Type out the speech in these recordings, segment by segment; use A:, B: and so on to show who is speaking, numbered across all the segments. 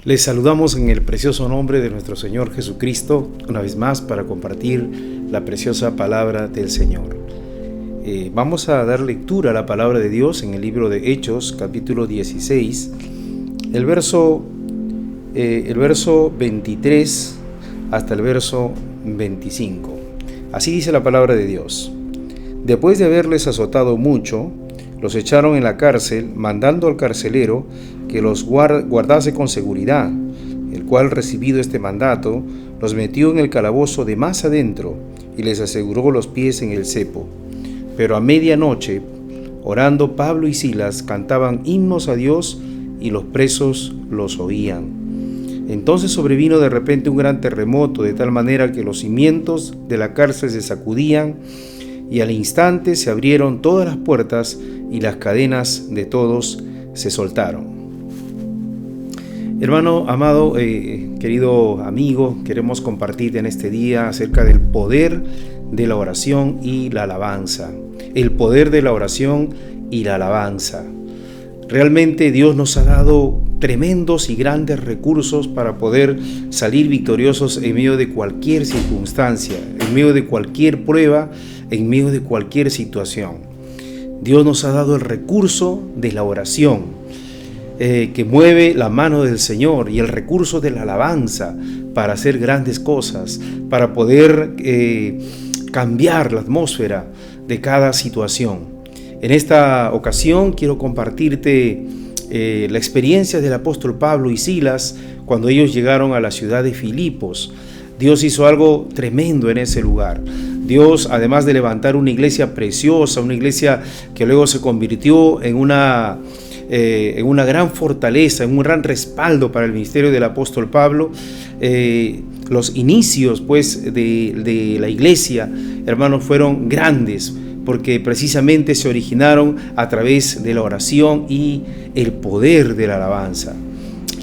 A: Les saludamos en el precioso nombre de nuestro Señor Jesucristo, una vez más para compartir la preciosa palabra del Señor. Vamos a dar lectura a la palabra de Dios en el libro de Hechos, capítulo 16, el verso 23 hasta el verso 25. Así dice la palabra de Dios. Después de haberles azotado mucho, los echaron en la cárcel, mandando al carcelero que los guardase con seguridad, el cual, recibido este mandato, los metió en el calabozo de más adentro y les aseguró los pies en el cepo. Pero a medianoche, orando, Pablo y Silas cantaban himnos a Dios y los presos los oían. Entonces sobrevino de repente un gran terremoto, de tal manera que los cimientos de la cárcel se sacudían, y al instante se abrieron todas las puertas y las cadenas de todos se soltaron. Hermano amado, querido amigo, queremos compartir en este día acerca del poder de la oración y la alabanza. El poder de la oración y la alabanza. Realmente Dios nos ha dado tremendos y grandes recursos para poder salir victoriosos en medio de cualquier circunstancia, en medio de cualquier prueba, en medio de cualquier situación. Dios nos ha dado el recurso de la oración, que mueve la mano del Señor, y el recurso de la alabanza para hacer grandes cosas, para poder cambiar la atmósfera de cada situación. En esta ocasión quiero compartirte la experiencia del apóstol Pablo y Silas cuando ellos llegaron a la ciudad de Filipos. Dios hizo algo tremendo en ese lugar. Dios, además de levantar una iglesia preciosa, una iglesia que luego se convirtió en una gran fortaleza, en un gran respaldo para el ministerio del apóstol Pablo, los inicios pues de la iglesia, hermanos, fueron grandes, porque precisamente se originaron a través de la oración y el poder de la alabanza.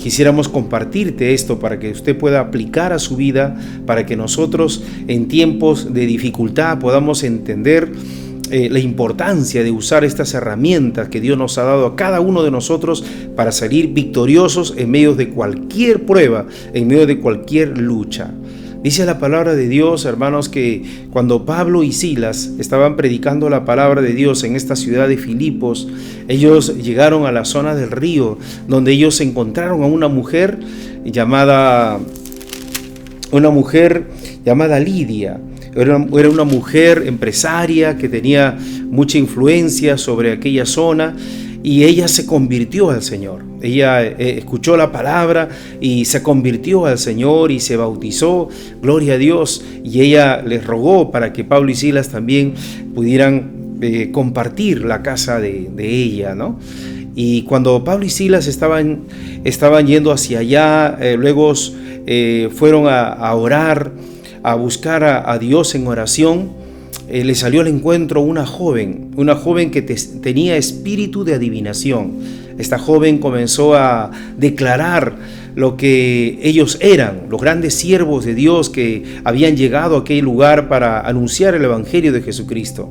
A: Quisiéramos compartirte esto para que usted pueda aplicar a su vida, para que nosotros en tiempos de dificultad podamos entender la importancia de usar estas herramientas que Dios nos ha dado a cada uno de nosotros para salir victoriosos en medio de cualquier prueba, en medio de cualquier lucha. Dice la palabra de Dios, hermanos, que cuando Pablo y Silas estaban predicando la palabra de Dios en esta ciudad de Filipos, ellos llegaron a la zona del río, donde ellos encontraron a una mujer llamada Lidia. Era una mujer empresaria que tenía mucha influencia sobre aquella zona, y ella se convirtió al Señor. Ella escuchó la palabra y se convirtió al Señor y se bautizó, gloria a Dios, y ella les rogó para que Pablo y Silas también pudieran compartir la casa de ella, ¿no? Y cuando Pablo y Silas estaban yendo hacia allá, luego fueron a orar, a buscar a Dios en oración. Le salió al encuentro una joven que tenía espíritu de adivinación. Esta joven comenzó a declarar lo que ellos eran, los grandes siervos de Dios que habían llegado a aquel lugar para anunciar el evangelio de Jesucristo.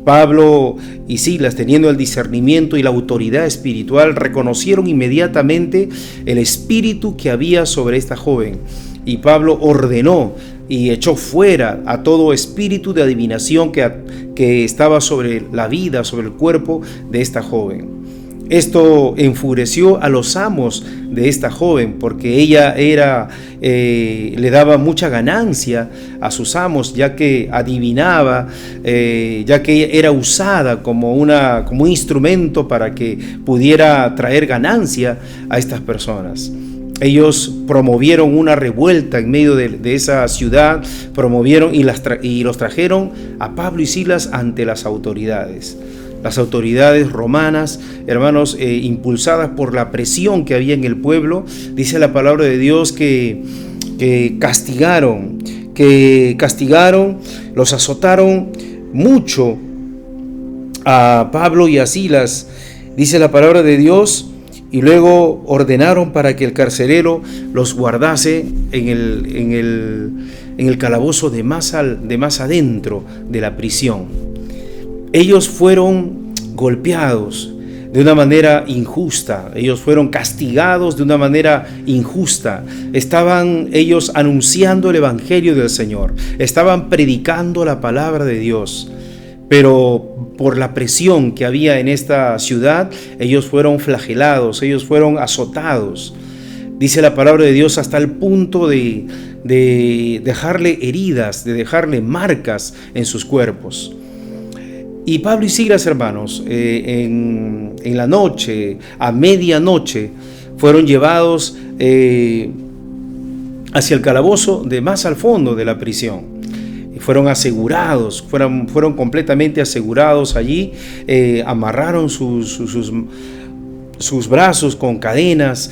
A: Pablo y Silas, teniendo el discernimiento y la autoridad espiritual, reconocieron inmediatamente el espíritu que había sobre esta joven, y Pablo ordenó y echó fuera a todo espíritu de adivinación que estaba sobre la vida, sobre el cuerpo de esta joven. Esto enfureció a los amos de esta joven, porque ella le daba mucha ganancia a sus amos, ya que adivinaba, ya que ella era usada como un instrumento para que pudiera traer ganancia a estas personas. Ellos promovieron una revuelta en medio de esa ciudad, y los trajeron a Pablo y Silas ante las autoridades. Las autoridades romanas, hermanos, impulsadas por la presión que había en el pueblo, dice la palabra de Dios que castigaron, los azotaron mucho a Pablo y a Silas, dice la palabra de Dios. Y luego ordenaron para que el carcelero los guardase en el calabozo de más adentro de la prisión. Ellos fueron golpeados, de una manera injusta. Ellos fueron castigados de una manera injusta. Estaban ellos anunciando el evangelio del Señor, estaban predicando la palabra de Dios, pero por la presión que había en esta ciudad, ellos fueron flagelados, ellos fueron azotados. Dice la palabra de Dios, hasta el punto de dejarle heridas, de dejarle marcas en sus cuerpos. Y Pablo y Silas, hermanos, en la noche, a medianoche, fueron llevados hacia el calabozo de más al fondo de la prisión. Fueron asegurados, fueron completamente asegurados allí. Amarraron sus brazos con cadenas,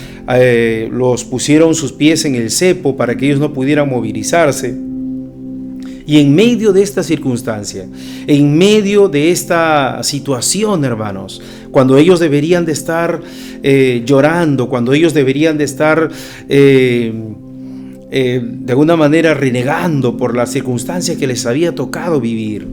A: los pusieron sus pies en el cepo para que ellos no pudieran movilizarse. Y en medio de esta circunstancia, en medio de esta situación, hermanos, cuando ellos deberían de estar llorando, cuando ellos deberían de estar de alguna manera renegando por la circunstancia que les había tocado vivir,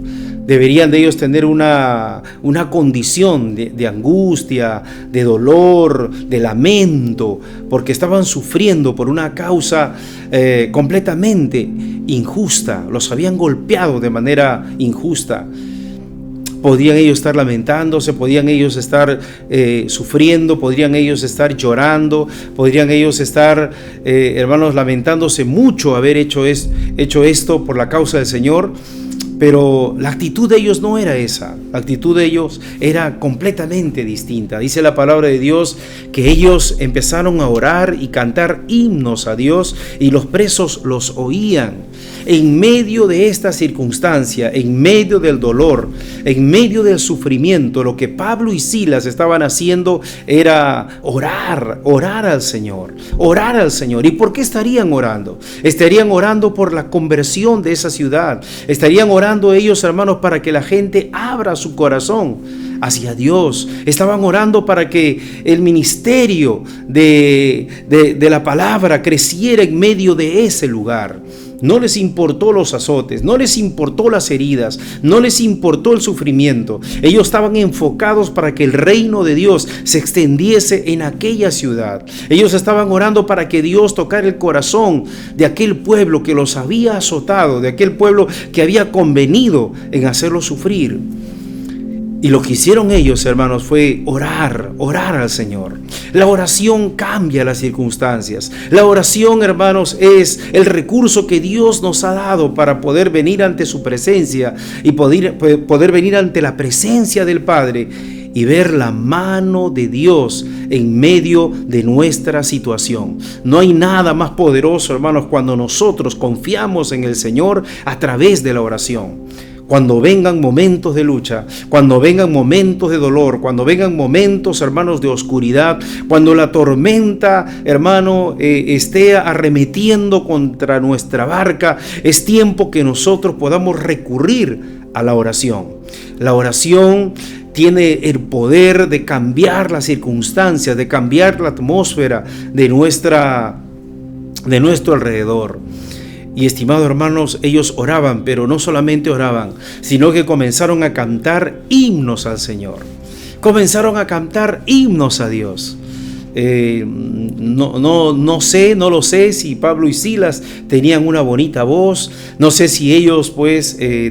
A: deberían de ellos tener una condición de angustia, de dolor, de lamento, porque estaban sufriendo por una causa completamente injusta. Los habían golpeado de manera injusta. Podían ellos estar lamentándose, podían ellos estar sufriendo, podrían ellos estar llorando, podrían ellos estar, hermanos, lamentándose mucho haber hecho esto por la causa del Señor. Pero la actitud de ellos no era esa, la actitud de ellos era completamente distinta. Dice la palabra de Dios que ellos empezaron a orar y cantar himnos a Dios y los presos los oían. En medio de esta circunstancia, en medio del dolor, en medio del sufrimiento, lo que Pablo y Silas estaban haciendo era orar al Señor, orar al Señor. ¿Y por qué estarían orando? Estarían orando por la conversión de esa ciudad, estarían orando ellos, hermanos, para que la gente abra su corazón hacia Dios. Estaban orando para que el ministerio de la palabra creciera en medio de ese lugar. No les importó los azotes, no les importó las heridas, no les importó el sufrimiento. Ellos estaban enfocados para que el reino de Dios se extendiese en aquella ciudad. Ellos estaban orando para que Dios tocara el corazón de aquel pueblo que los había azotado, de aquel pueblo que había convenido en hacerlos sufrir. Y lo que hicieron ellos, hermanos, fue orar al Señor. La oración cambia las circunstancias. La oración, hermanos, es el recurso que Dios nos ha dado para poder venir ante su presencia y poder venir ante la presencia del Padre y ver la mano de Dios en medio de nuestra situación. No hay nada más poderoso, hermanos, cuando nosotros confiamos en el Señor a través de la oración. Cuando vengan momentos de lucha, cuando vengan momentos de dolor, cuando vengan momentos, hermanos, de oscuridad, cuando la tormenta, hermano, esté arremetiendo contra nuestra barca, es tiempo que nosotros podamos recurrir a la oración. La oración tiene el poder de cambiar las circunstancias, de cambiar la atmósfera de nuestro alrededor. Y estimados hermanos, ellos oraban, pero no solamente oraban, sino que comenzaron a cantar himnos al Señor. Comenzaron a cantar himnos a Dios. No lo sé si Pablo y Silas tenían una bonita voz, no sé si ellos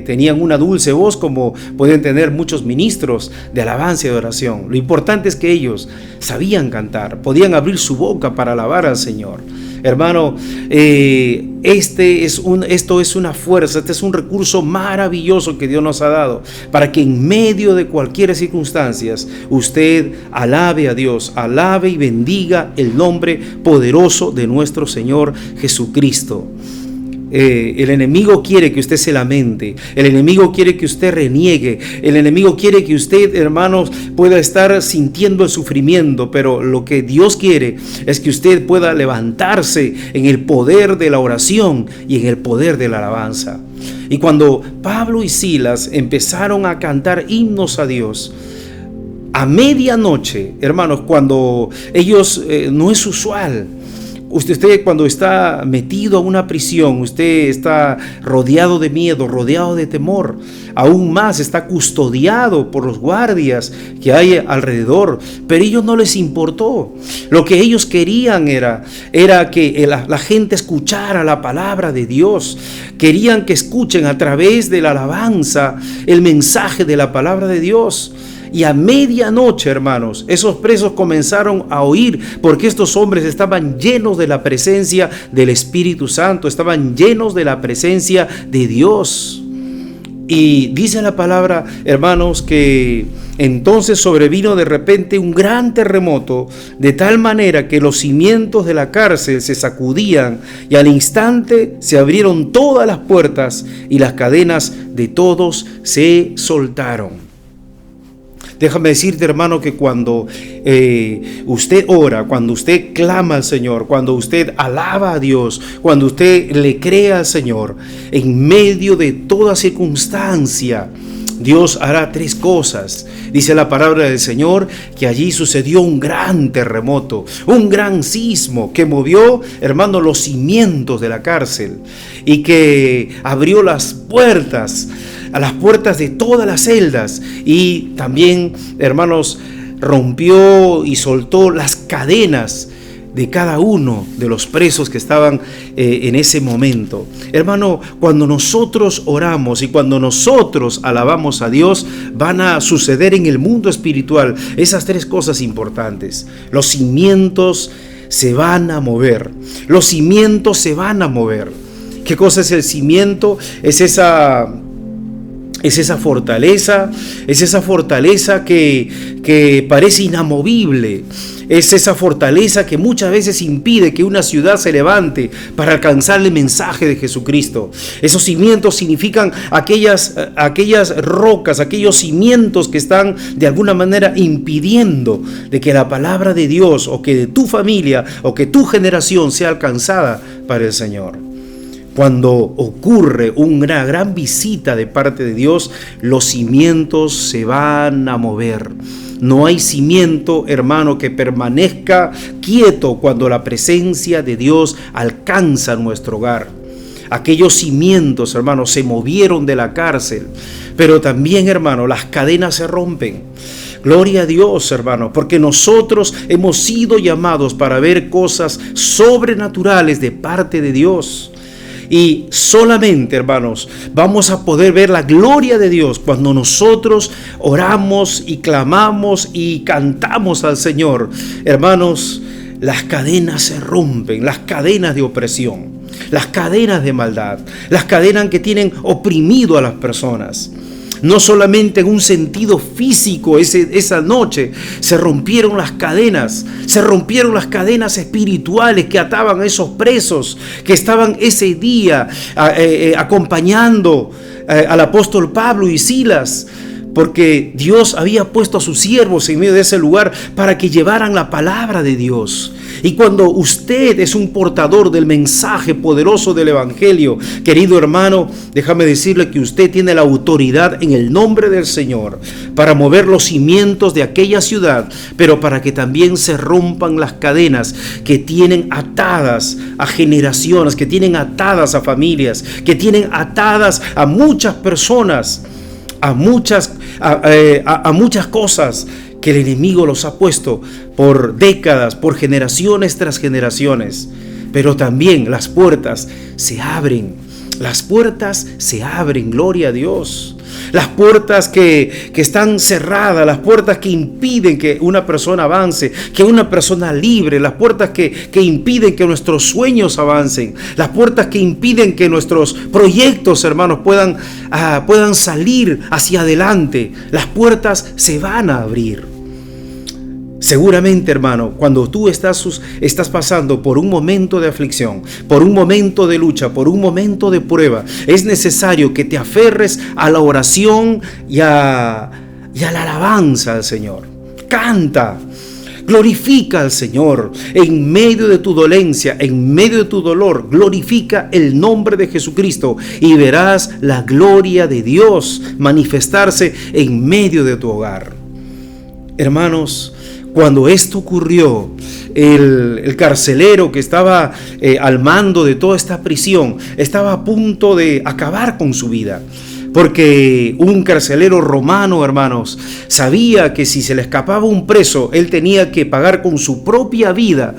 A: tenían una dulce voz como pueden tener muchos ministros de alabanza y de oración. Lo importante es que ellos sabían cantar, podían abrir su boca para alabar al Señor. Hermano, esto es una fuerza, este es un recurso maravilloso que Dios nos ha dado para que en medio de cualquier circunstancia usted alabe a Dios, alabe y bendiga el nombre poderoso de nuestro Señor Jesucristo. El enemigo quiere que usted se lamente, el enemigo quiere que usted reniegue, el enemigo quiere que usted, hermanos, pueda estar sintiendo el sufrimiento, pero lo que Dios quiere es que usted pueda levantarse en el poder de la oración y en el poder de la alabanza. Y cuando Pablo y Silas empezaron a cantar himnos a Dios, a medianoche, hermanos, cuando ellos, no es usual, Usted cuando está metido a una prisión, usted está rodeado de miedo, rodeado de temor. Aún más está custodiado por los guardias que hay alrededor. Pero a ellos no les importó. Lo que ellos querían era que la gente escuchara la palabra de Dios. Querían que escuchen a través de la alabanza el mensaje de la palabra de Dios. Y a medianoche, hermanos, esos presos comenzaron a oír, porque estos hombres estaban llenos de la presencia del Espíritu Santo, estaban llenos de la presencia de Dios. Y dice la palabra, hermanos, que entonces sobrevino de repente un gran terremoto, de tal manera que los cimientos de la cárcel se sacudían, y al instante se abrieron todas las puertas y las cadenas de todos se soltaron. Déjame decirte, hermano, que cuando usted ora, cuando usted clama al Señor, cuando usted alaba a Dios, cuando usted le cree al Señor, en medio de toda circunstancia, Dios hará tres cosas. Dice la palabra del Señor que allí sucedió un gran terremoto, un gran sismo que movió, hermano, los cimientos de la cárcel y que abrió las puertas, a las puertas de todas las celdas, y también, hermanos, rompió y soltó las cadenas de cada uno de los presos que estaban en ese momento. Hermano, cuando nosotros oramos y cuando nosotros alabamos a Dios, van a suceder en el mundo espiritual esas tres cosas importantes. Los cimientos se van a mover. Los cimientos se van a mover. ¿Qué cosa es el cimiento? Es esa fortaleza, que parece inamovible. Es esa fortaleza que muchas veces impide que una ciudad se levante para alcanzar el mensaje de Jesucristo. Esos cimientos significan aquellas rocas, aquellos cimientos que están de alguna manera impidiendo de que la palabra de Dios, o que de tu familia, o que tu generación sea alcanzada para el Señor. Cuando ocurre una gran visita de parte de Dios, los cimientos se van a mover. No hay cimiento, hermano, que permanezca quieto cuando la presencia de Dios alcanza nuestro hogar. Aquellos cimientos, hermano, se movieron de la cárcel, pero también, hermano, las cadenas se rompen. Gloria a Dios, hermano, porque nosotros hemos sido llamados para ver cosas sobrenaturales de parte de Dios. Y solamente, hermanos, vamos a poder ver la gloria de Dios cuando nosotros oramos y clamamos y cantamos al Señor. Hermanos, las cadenas se rompen, las cadenas de opresión, las cadenas de maldad, las cadenas que tienen oprimido a las personas. No solamente en un sentido físico, esa noche se rompieron las cadenas espirituales que ataban a esos presos que estaban ese día acompañando al apóstol Pablo y Silas, porque Dios había puesto a sus siervos en medio de ese lugar para que llevaran la palabra de Dios. Y cuando usted es un portador del mensaje poderoso del Evangelio, querido hermano, déjame decirle que usted tiene la autoridad en el nombre del Señor para mover los cimientos de aquella ciudad, pero para que también se rompan las cadenas que tienen atadas a generaciones, que tienen atadas a familias, que tienen atadas a muchas personas, a muchas cosas que el enemigo los ha puesto por décadas, por generaciones tras generaciones. Pero también las puertas se abren. Las puertas se abren, gloria a Dios. Las puertas que están cerradas, las puertas que impiden que una persona avance, que una persona libre, las puertas que impiden que nuestros sueños avancen, las puertas que impiden que nuestros proyectos, hermanos, puedan salir hacia adelante. Las puertas se van a abrir. Seguramente, hermano, cuando tú estás pasando por un momento de aflicción, por un momento de lucha, por un momento de prueba, es necesario que te aferres a la oración y a la alabanza al Señor. Canta, glorifica al Señor en medio de tu dolencia, en medio de tu dolor. Glorifica el nombre de Jesucristo y verás la gloria de Dios manifestarse en medio de tu hogar. Hermanos, cuando esto ocurrió, el carcelero que estaba al mando de toda esta prisión estaba a punto de acabar con su vida. Porque un carcelero romano, hermanos, sabía que si se le escapaba un preso, él tenía que pagar con su propia vida,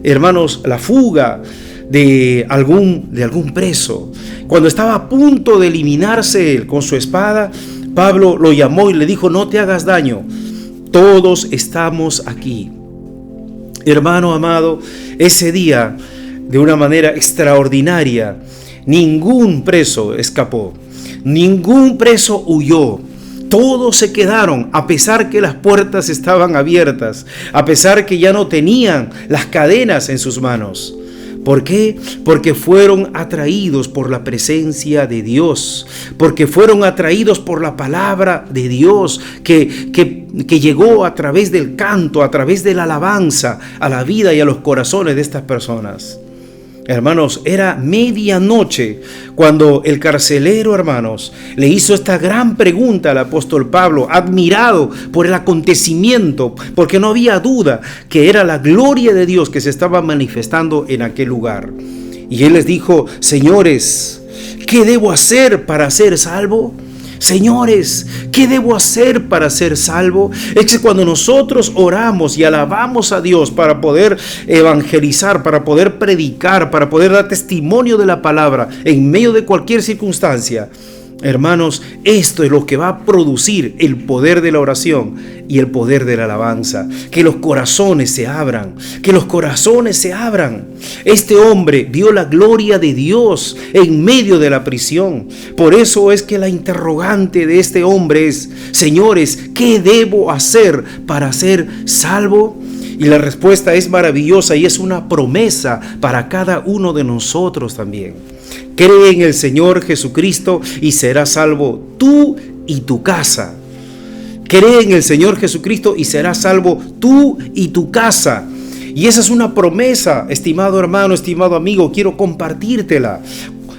A: hermanos, la fuga de algún preso. Cuando estaba a punto de eliminarse con su espada, Pablo lo llamó y le dijo: no te hagas daño, todos estamos aquí. Hermano amado, ese día, de una manera extraordinaria, ningún preso escapó. Ningún preso huyó. Todos se quedaron, a pesar que las puertas estaban abiertas, a pesar que ya no tenían las cadenas en sus manos. ¿Por qué? Porque fueron atraídos por la presencia de Dios, porque fueron atraídos por la palabra de Dios que llegó a través del canto, a través de la alabanza, a la vida y a los corazones de estas personas. Hermanos, era medianoche cuando el carcelero, hermanos, le hizo esta gran pregunta al apóstol Pablo, admirado por el acontecimiento, porque no había duda que era la gloria de Dios que se estaba manifestando en aquel lugar. Y él les dijo: señores, ¿qué debo hacer para ser salvo? Señores, ¿qué debo hacer para ser salvo? Es que cuando nosotros oramos y alabamos a Dios para poder evangelizar, para poder predicar, para poder dar testimonio de la palabra en medio de cualquier circunstancia, hermanos, esto es lo que va a producir el poder de la oración y el poder de la alabanza. Que los corazones se abran, que los corazones se abran. Este hombre vio la gloria de Dios en medio de la prisión. Por eso es que la interrogante de este hombre es: señores, ¿qué debo hacer para ser salvo? Y la respuesta es maravillosa y es una promesa para cada uno de nosotros también. Cree en el Señor Jesucristo y serás salvo tú y tu casa. Cree en el Señor Jesucristo y serás salvo tú y tu casa. Y esa es una promesa, estimado hermano, estimado amigo, quiero compartírtela.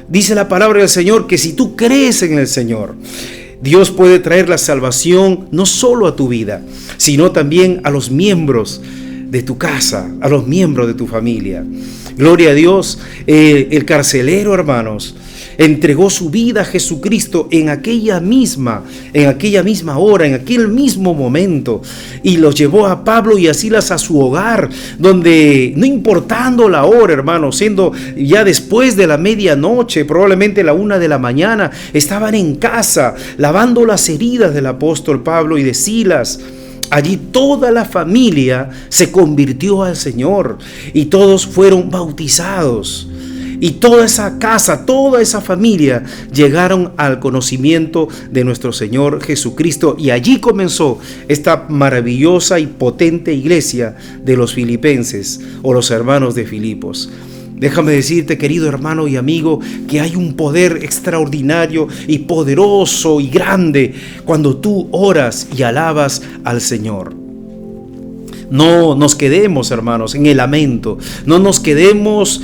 A: Dice la palabra del Señor que si tú crees en el Señor, Dios puede traer la salvación no solo a tu vida, sino también a los miembros de tu casa, a los miembros de tu familia. Gloria a Dios. El carcelero, hermanos, entregó su vida a Jesucristo en aquella misma hora, en aquel mismo momento, y los llevó a Pablo y a Silas a su hogar, donde, no importando la hora, hermanos, siendo ya después de la medianoche, probablemente la 1 de la mañana, estaban en casa lavando las heridas del apóstol Pablo y de Silas. Allí toda la familia se convirtió al Señor y todos fueron bautizados. Y toda esa casa, toda esa familia llegaron al conocimiento de nuestro Señor Jesucristo. Y allí comenzó esta maravillosa y potente iglesia de los filipenses o los hermanos de Filipos. Déjame decirte, querido hermano y amigo, que hay un poder extraordinario y poderoso y grande cuando tú oras y alabas al Señor. No nos quedemos, hermanos, en el lamento. No nos quedemos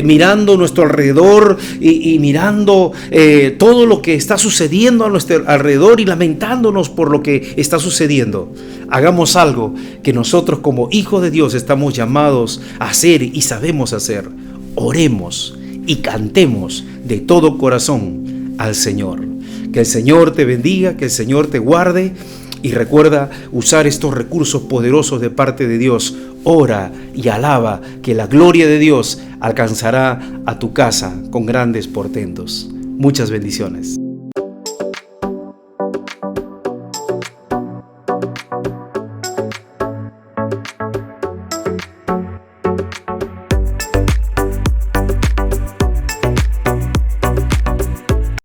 A: mirando a nuestro alrededor y mirando todo lo que está sucediendo a nuestro alrededor y lamentándonos por lo que está sucediendo. Hagamos algo que nosotros como hijos de Dios estamos llamados a hacer y sabemos hacer. Oremos y cantemos de todo corazón al Señor. Que el Señor te bendiga, que el Señor te guarde. Y recuerda usar estos recursos poderosos de parte de Dios. Ora y alaba, que la gloria de Dios alcanzará a tu casa con grandes portentos. Muchas bendiciones.